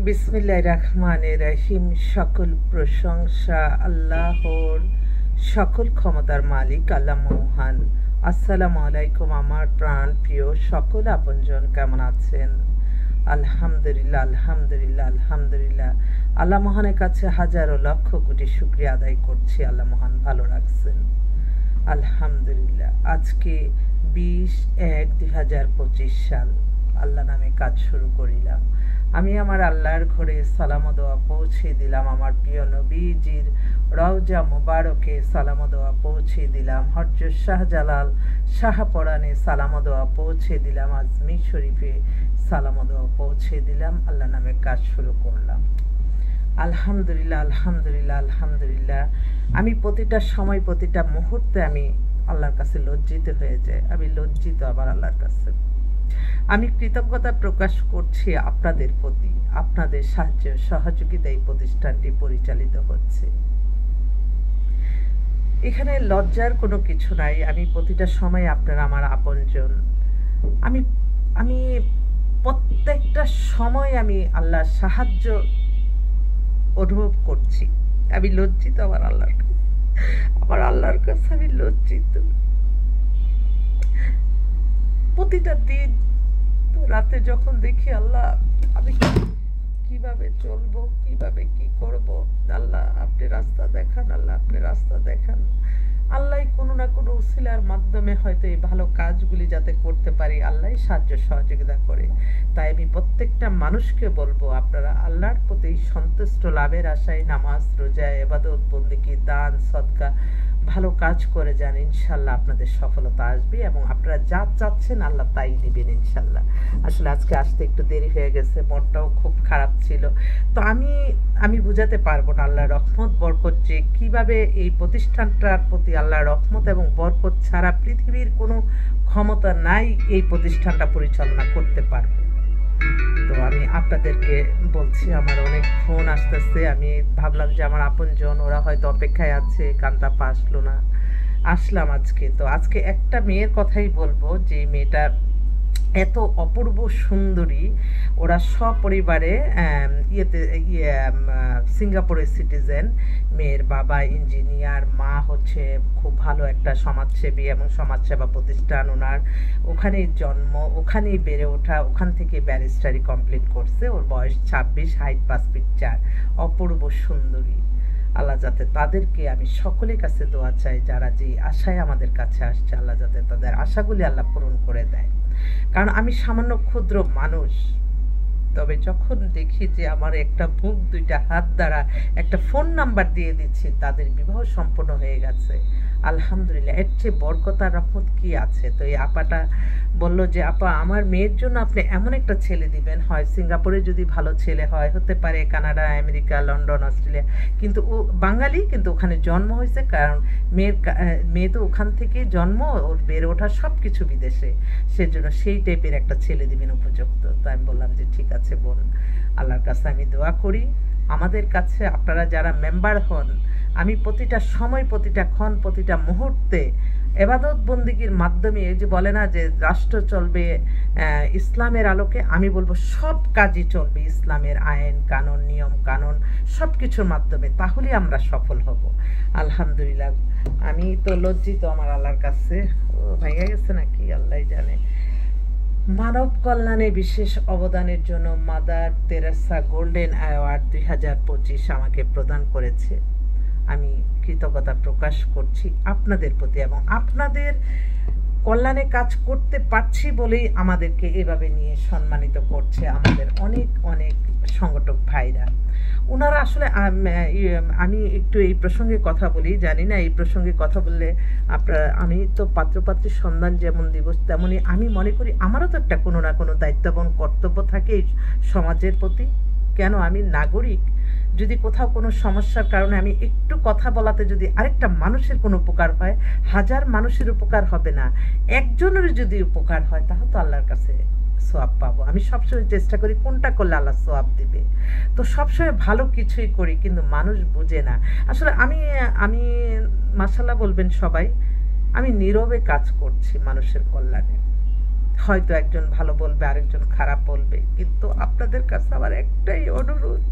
বিসমিল্লাহির রহমানির রহিম। সকল প্রশংসা আল্লাহর, সকল ক্ষমতার মালিক আল্লাহ মহান। আসসালামু আলাইকুম আমার প্রাণ প্রিয় সকল আপনজন, কেমন আছেন? আলহামদুলিল্লাহ, আলহামদুলিল্লাহ, আলহামদুলিল্লাহ। আল্লাহ মহানের কাছে হাজারো লক্ষ কোটি শুকরিয়া আদায় করছি, আল্লাহ মহান ভালো রাখছেন, আলহামদুলিল্লাহ। আজকে 20/1/2025 সাল, আল্লাহ নামে কাজ শুরু করিলাম। আমি আমার আল্লাহর ঘরে সালাম দোয়া পৌঁছে দিলাম, আমার প্রিয় নবীজির রওজা মুবারকে সালাম দোয়া পৌঁছে দিলাম, হযরত শাহজালাল শাহপরানে সালাম দোয়া পৌঁছে দিলাম, আজমির শরীফে সালাম দোয়া পৌঁছে দিলাম। আল্লাহ নামে কাজ শুরু করলাম, আলহামদুলিল্লাহ, আলহামদুলিল্লাহ, আলহামদুলিল্লাহ। আমি প্রতিটা সময়, প্রতিটা মুহূর্তে আমি আল্লাহর কাছে লজ্জিত হয়ে যাই। আমি লজ্জিত আবার আল্লাহর কাছে। আমি কৃতজ্ঞতা প্রকাশ করছি আপনাদের প্রতি। আপনাদের সাহায্য সহযোগিতা এই প্রতিষ্ঠানটি পরিচালিত হচ্ছে। এখানে লজ্জার কোনো কিছু নাই। আমি প্রতিটা সময় আপনারা আমার আপনজন। আমি আমি প্রত্যেকটা সময় আমি আল্লাহর সাহায্য অনুভব করছি। আমি লজ্জিত আমার আল্লাহর কাছে, আমার আল্লাহর কাছে আমি লজ্জিত। প্রতিটা দিন রাতে যখন দেখি আল্লাহ আমি কিভাবে চলবো, কিভাবে কি করব, আল্লাহ আপনি রাস্তা দেখান, আল্লাহ আপনি রাস্তা দেখান। আল্লাহ কোনো না কোনো উসিলার মাধ্যমে হয়তো এই ভালো কাজগুলি যাতে করতে পারি, আল্লাহ সাহায্য সহযোগিতা করে। তাই আমি প্রত্যেকটা মানুষকে বলবো, আপনারা আল্লাহর প্রতি সন্তুষ্ট লাভের আশায় নামাজ, রোজা, ইবাদত, বন্দেগী, দান, সদকা, ভালো কাজ করে যান। ইনশাল্লাহ আপনাদের সফলতা আসবে এবং আপনারা যা চাচ্ছেন আল্লাহ তাই দিবেন ইনশাল্লাহ। আসলে আজকে আসতে একটু দেরি হয়ে গেছে, মনটাও খুব খারাপ ছিল। তো আমি বুঝাতে পারবো না আল্লাহর রহমত বরকত যে কিভাবে এই প্রতিষ্ঠানটার প্রতি আল্লাহর রহমত এবং বরকত ছাড়া পৃথিবীর কোনো ক্ষমতা নাই এই প্রতিষ্ঠানটা পরিচালনা করতে পারবে। তো আমি আপনাদেরকে বলছি, আমার অনেক ফোন আসতেছে। আমি ভাবলাম যে আমার আপনজন ওরা হয়তো অপেক্ষায় আছে, কান্তাপা আসলো না, আসলাম আজকে। তো আজকে একটা মেয়ের কথাই বলবো, যে মেয়েটা এত অপূর্ব সুন্দরী। ওরা সপরিবারে সিঙ্গাপুরের সিটিজেন। মেয়ের বাবা ইঞ্জিনিয়ার, মা হচ্ছে খুব ভালো একটা সমাজসেবী এবং সমাজসেবা প্রতিষ্ঠান ওনার। ওখানেই জন্ম, ওখানেই বেড়ে ওঠা, ওখান থেকে ব্যারিস্টারি কমপ্লিট করছে। ওর বয়স 26, হাইট 5 ফিট 4। অপূর্ব সুন্দরী। আল্লাহ যাতে তাদেরকে, আমি সকলের কাছে দোয়া চাই যারা যে আশায় আমাদের কাছে আসছে, আল্লাহ যাতে তাদের আশাগুলি আল্লাহ পূরণ করে দেয়। কারণ আমি সামান্য ক্ষুদ্র মানুষ, তবে যখন দেখি যে আমার একটা মুখ, দুইটা হাত দ্বারা একটা ফোন নাম্বার দিয়ে দিচ্ছি, তাদের বিবাহ সম্পন্ন হয়ে গেছে, আলহামদুলিল্লাহ। এর চেয়ে বরকত আর রহমত কি আছে? তো এই আপাটা বলল যে আপা আমার মেয়ের জন্য আপনি এমন একটা ছেলে দিবেন, হয় সিঙ্গাপুরে যদি ভালো ছেলে হয়, হতে পারে কানাডা, আমেরিকা, লন্ডন, অস্ট্রেলিয়া, কিন্তু ও বাঙালি, কিন্তু ওখানে জন্ম হয়েছে। কারণ মেয়ে তো ওখান থেকে জন্ম, ওর বেড়ে ওঠা সব কিছু বিদেশে, সেজন্য সেই টাইপের একটা ছেলে দিবেন উপযুক্ত। তো আমি বললাম যে ঠিক আছে বোন, আল্লাহর কাছে আমি দোয়া করি। আমাদের কাছে আপনারা যারা মেম্বার হন, আমি প্রতিটা সময়, প্রতিটা ক্ষণ, প্রতিটা মুহূর্তে এবাদত বন্দেগীর মাধ্যমে, এই যে বলে না যে রাষ্ট্র চলবে ইসলামের আলোকে, আমি বলবো সব কাজই চলবে ইসলামের আইন কানুন, নিয়ম কানুন, সব কিছুর মাধ্যমে। তাহলেই আমরা সফল হব, আলহামদুলিল্লাহ। আমি তো লজ্জিত আমার আল্লাহর কাছে। ও ভেঙে গেছে নাকি আল্লাহ জানে। মানব কল্যাণে বিশেষ অবদানের জন্য মাদার তেরেসা গোল্ডেন অ্যাওয়ার্ড 2025 আমাকে প্রদান করেছে। আমি কৃতজ্ঞতা প্রকাশ করছি আপনাদের প্রতি, এবং আপনাদের কল্যাণে কাজ করতে পারছি বলেই আমাদেরকে এভাবে নিয়ে সম্মানিত করছে আমাদের অনেক অনেক সংগঠক ভাইরা। ওনারা আসলে আমি একটু এই প্রসঙ্গে কথা বলি, জানি না এই প্রসঙ্গে কথা বললে আমি তো পাত্রপাত্রীর সন্ধান যেমন দিব, তেমনি আমি মনে করি আমারও তো একটা কোনো না কোনো দায়িত্ববান কর্তব্য থাকে এই সমাজের প্রতি। কেন, আমি নাগরিক। যদি কোথাও কোনো সমস্যার কারণে আমি একটু কথা বলাতে যদি আরেকটা মানুষের কোনো উপকার হয়, হাজার মানুষের উপকার হবে না, একজনের যদি উপকার হয়, তাহলে তো আল্লাহর কাছে সোয়াব পাবো। আমি সবসময় চেষ্টা করি কোনটা করলে আল্লাহ সোয়াব দিবে। তো সবসময় ভালো কিছুই করি, কিন্তু মানুষ বুঝে না। আসলে আমি মাশাআল্লাহ বলবেন সবাই, আমি নীরবে কাজ করছি মানুষের কল্যাণে। হয়তো একজন ভালো বলবে, আরেকজন খারাপ বলবে, কিন্তু আপনাদের কাছে আমার একটাই অনুরোধ,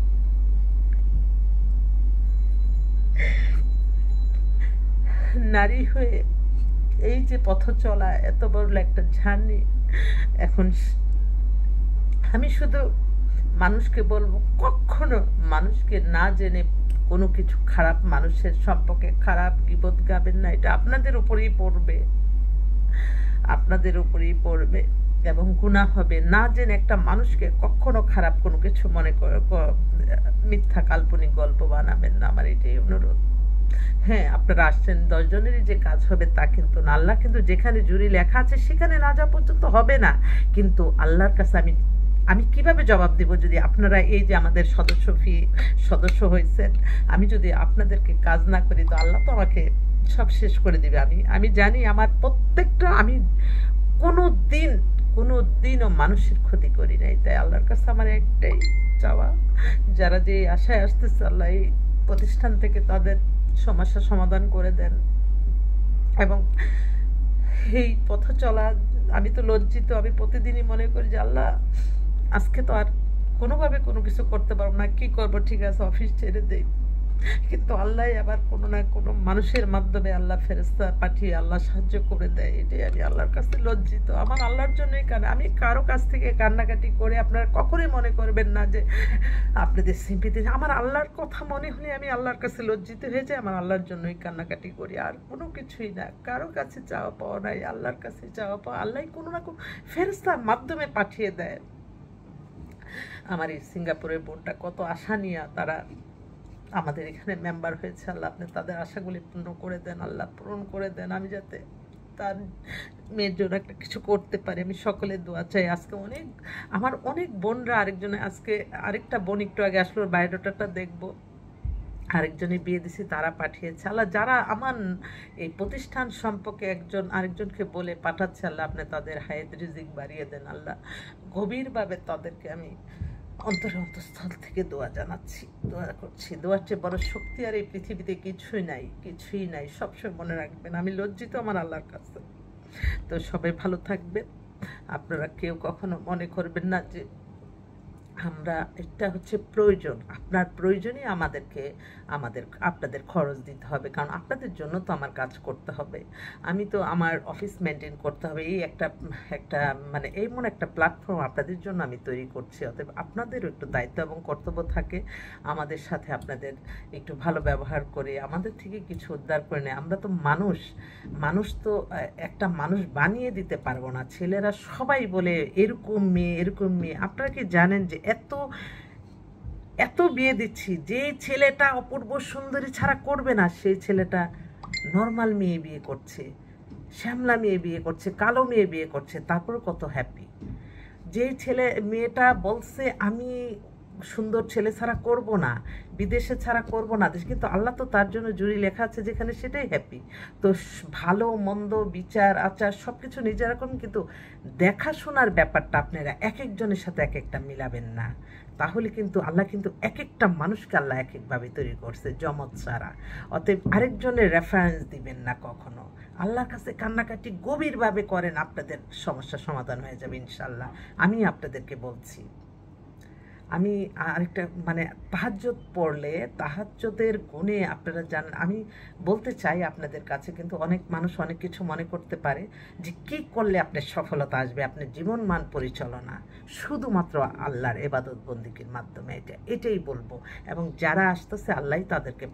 নারী হয়ে এই যে পথ চলা, এত বড় একটা জার্নি, এখন আমি শুধু মানুষকে বলবো, কখনো মানুষকে না জেনে কোনো কিছু খারাপ মানুষের সম্পর্কে খারাপ গীবত গাবেন না। এটা আপনাদের উপরেই পড়বে, আপনাদের উপরেই পড়বে এবং গুনাহ হবে। না জেনে একটা মানুষকে কখনো খারাপ কোনো কিছু মনে করে মিথ্যা কাল্পনিক গল্প বানাবেন না, আমার এটাই অনুরোধ। হ্যাঁ, আপনারা আসছেন 10 জনেরই যে কাজ হবে তা কিন্তু না। আল্লাহ কিন্তু যেখানে জুরি লেখা আছে সেখানে না যাওয়া পর্যন্ত হবে না। কিন্তু আল্লাহর কাছে আমি কিভাবে জবাব দিব যদি আপনারা এই যে আমাদের সদস্য হয়েছেন, আমি যদি আপনাদেরকে কাজ না করি, তো আল্লাহ তো আমাকে সব শেষ করে দিবে। আমি জানি আমার প্রত্যেকটা, আমি কোনো দিনও মানুষের ক্ষতি করি নাই। তাই আল্লাহর কাছে আমার একটাই চাওয়া, যারা যে আশায় আসতেছে, আল্লাহ এই প্রতিষ্ঠান থেকে তাদের সমস্যা সমাধান করে দেন। এবং এই পথ চলা, আমি তো লজ্জিত, আমি প্রতিদিনই মনে করি যে আল্লাহ, আজকে তো আর কোনোভাবে কোনো কিছু করতে পারবো না, কি করবো, ঠিক আছে অফিস ছেড়ে দেই। কিন্তু আল্লাহ আবার কোনো না কোনো মানুষের মাধ্যমে আল্লাহ ফেরেশতা পাঠিয়ে আল্লাহ সাহায্য করে দেয়। এটাই আমি আল্লাহর কাছে লজ্জিত। আমার আল্লাহর জন্যই আমি কারো কাছ থেকে কান্নাকাটি করে, আপনারা কখনোই মনে করবেন না যে আপনাদের সিম্পিতে, আমার আল্লাহর কথা মনে হলে আমি আল্লাহর কাছে লজ্জিত হয়ে যাই। আমার আল্লাহর জন্যই কান্নাকাটি করি, আর কোনো কিছুই না। কারো কাছে চাওয়া পাওয়া নাই, আল্লাহর কাছে চাওয়া পাওয়া। আল্লাহ কোনো না কোনো ফেরেশতার মাধ্যমে পাঠিয়ে দেয়। আমার এই সিঙ্গাপুরের বোনটা কত আশা নিয়ে তারা আমাদের এখানে মেম্বার হয়েছে। আল্লাহ আপনি তাদের আশাগুলি পূর্ণ করে দেন, আল্লাহ পূরণ করে দেন। আমি যাতে তার মেয়ের জন্য একটা কিছু করতে পারি, আমি সকলের দোয়া চাই। আজকে আমার অনেক বোনরা, আজকে আরেকটা বোন একটু আগে আসলো, বায়োডাটাটা দেখবো, আরেকজনে বিয়ে দিছি, তারা পাঠিয়েছে। আল্লাহ যারা আমার এই প্রতিষ্ঠান সম্পর্কে একজন আরেকজনকে বলে পাঠাচ্ছে, আল্লাহ আপনি তাদের হায়াত রিজিক বাড়িয়ে দেন। আল্লাহ গভীরভাবে তাদেরকে আমি অন্তঃস্থল থেকে দোয়া জানাচ্ছি, দোয়া করছি। দোয়ার চেয়ে বড় শক্তি আর এই পৃথিবীতে কিছুই নাই। সবসময় মনে রাখবেন, আমি লজ্জিত আমার আল্লাহর কাছে। তো সবাই ভালো থাকবেন। আপনারা কেউ কখনো মনে করবেন না যে এটা হচ্ছে প্রয়োজন। আপনার প্রয়োজনই আপনাদের খরচ দিতে হবে, কারণ আপনাদের জন্য তো আমার কাজ করতে হবে। আমি তো আমার অফিস মেনটেন করতে হবে। এই একটা মানে এমন একটা প্ল্যাটফর্ম আপনাদের জন্য আমি তৈরি করছি। অতএব আপনাদেরও একটু দায়িত্ব এবং কর্তব্য থাকে আমাদের সাথে, আপনাদের একটু ভালো ব্যবহার করে আমাদের থেকে কিছু উদ্ধার করে নেয়। আমরা তো মানুষ তো একটা মানুষ বানিয়ে দিতে পারবো না। ছেলেরা সবাই বলে এরকম মেয়ে। আপনারা কি জানেন যে এত বিয়ে দিচ্ছি, যে ছেলেটা অপূর্ব সুন্দরী ছাড়া করবে না, সেই ছেলেটা নর্মাল মেয়ে বিয়ে করছে, শ্যামলা মেয়ে বিয়ে করছে, কালো মেয়ে বিয়ে করছে, তারপর কত হ্যাপি। যে মেয়েটা বলছে আমি সুন্দর ছেলে ছাড়া করব না, বিদেশে ছাড়া করব না, কিন্তু আল্লাহ তো তার জন্য জুরি লেখা আছে যেখানে, সেটাই হ্যাপি। তো ভালো মন্দ বিচার আচার সব কিছু নিজের রকম, কিন্তু দেখাশোনার ব্যাপারটা আপনারা এক একজনের সাথে এক একটা মিলাবেন না। তাহলে কিন্তু আল্লাহ কিন্তু এক একটা মানুষকে আল্লাহ এক একভাবে তৈরি করছে জমজ ছাড়া। অতএব আরেকজনের রেফারেন্স দিবেন না কখনো। আল্লাহর কাছে কান্নাকাটি গভীরভাবে করেন, আপনাদের সমস্যা সমাধান হয়ে যাবে ইনশাল্লাহ। আমি আপনাদেরকে বলছি, আমি আরেকটা তাহাজ্জুদ পড়লে তাহাজ্জুদের গুণে আপনারা জানেন, আমি বলতে চাই আপনাদের কাছে, কিন্তু অনেক মানুষ অনেক কিছু মনে করতে পারে যে কি করলে আপনার সফলতা আসবে, আপনার জীবন মান পরিচালনা শুধুমাত্র আল্লাহর ইবাদত বন্দেগীর মাধ্যমে। এটাই বলবো। এবং যারা আসতেছে আল্লাহই তাদেরকে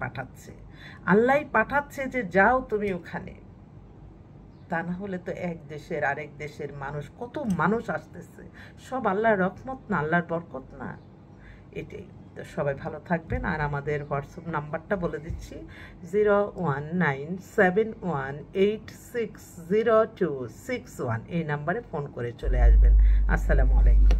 পাঠাচ্ছে যে যাও তুমি ওখানে। তা না হলে তো এক দেশের আরেক দেশের মানুষ, কত মানুষ আসতেছে, সব আল্লাহর রহমত না, আল্লাহর বরকত না। এটাই তো। সবাই ভালো থাকবেন। আর আমাদের হোয়াটসঅ্যাপ নাম্বারটা বলে দিচ্ছি, 01971860261। এই নাম্বারে ফোন করে চলে আসবেন। আসসালামু আলাইকুম।